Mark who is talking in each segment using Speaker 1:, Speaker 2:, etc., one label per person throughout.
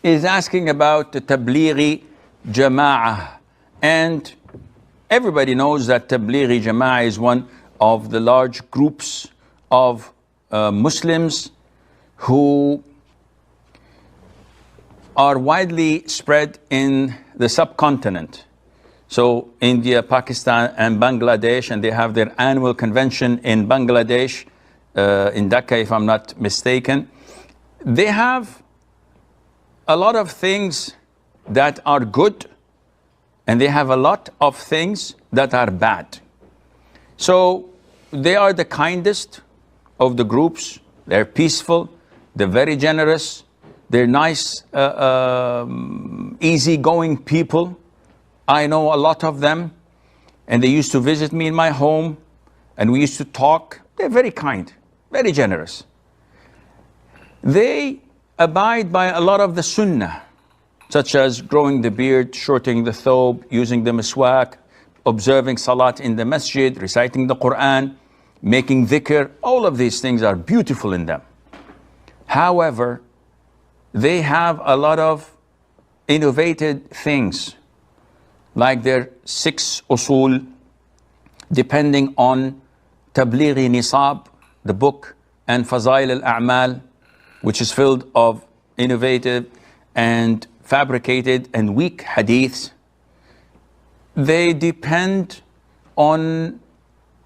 Speaker 1: is asking about the Tabligh Jamaat. And everybody knows that Tabligh Jamaat is one of the large groups of Muslims who are widely spread in the subcontinent. So India, Pakistan, and Bangladesh, and they have their annual convention in Bangladesh, in Dhaka, if I'm not mistaken. They have a lot of things that are good, and they have a lot of things that are bad. So they are the kindest of the groups. They're peaceful, they're very generous, they're nice, easygoing people. I know a lot of them, and they used to visit me in my home, and we used to talk. They're very kind, very generous. They abide by a lot of the sunnah, such as growing the beard, shortening the thobe, using the miswak, observing salat in the masjid, reciting the Qur'an, making dhikr. All of these things are beautiful in them. However, they have a lot of innovated things, like their 6 usul, depending on Tabligh Nisab, the book, and Fazail al-A'mal, which is filled of innovative and fabricated and weak hadiths. They depend on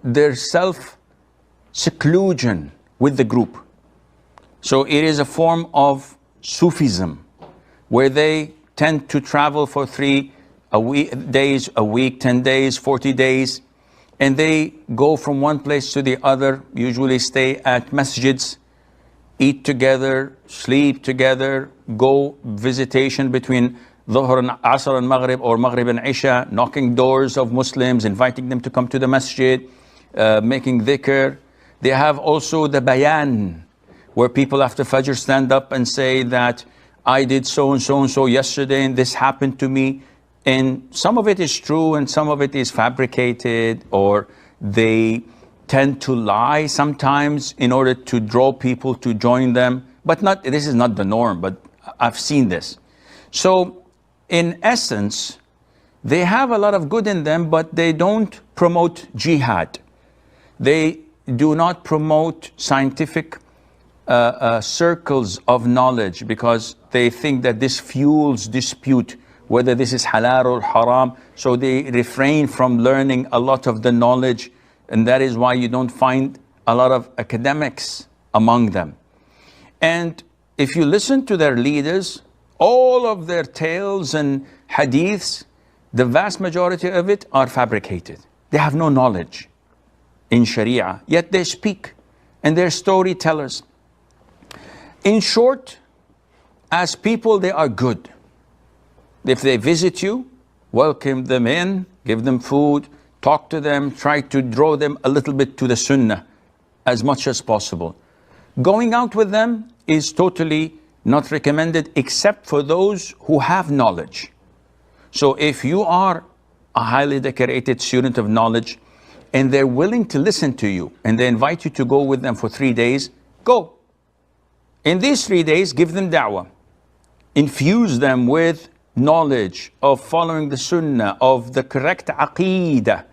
Speaker 1: their self-seclusion with the group. So it is a form of Sufism, where they tend to travel for 3 days a week, 10 days, 40 days, and they go from one place to the other, usually stay at masjids, eat together, sleep together, go visitation between Dhuhr and Asr and Maghrib, or Maghrib and Isha, knocking doors of Muslims, inviting them to come to the masjid, making dhikr. They have also the bayan, where people after Fajr stand up and say that I did so and so and so yesterday, and this happened to me. And some of it is true, and some of it is fabricated, or they tend to lie sometimes in order to draw people to join them. But this is not the norm, but I've seen this. So in essence, they have a lot of good in them, but they don't promote jihad. They do not promote scientific circles of knowledge, because they think that this fuels dispute, whether this is halal or haram. So they refrain from learning a lot of the knowledge, and that is why you don't find a lot of academics among them. And if you listen to their leaders, all of their tales and hadiths, the vast majority of it are fabricated. They have no knowledge in Sharia, yet they speak, and they're storytellers. In short, as people, they are good. If they visit you, welcome them in, give them food, talk to them, try to draw them a little bit to the sunnah as much as possible. Going out with them is totally not recommended, except for those who have knowledge. So if you are a highly decorated student of knowledge, and they're willing to listen to you, and they invite you to go with them for 3 days, go. In these 3 days, give them da'wah. Infuse them with knowledge of following the sunnah, of the correct aqeedah,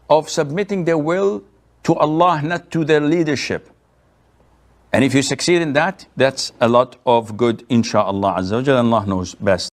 Speaker 1: of submitting their will to Allah, not to their leadership. And if you succeed in that, that's a lot of good, insha'Allah Azza wa Jalla. Allah knows best.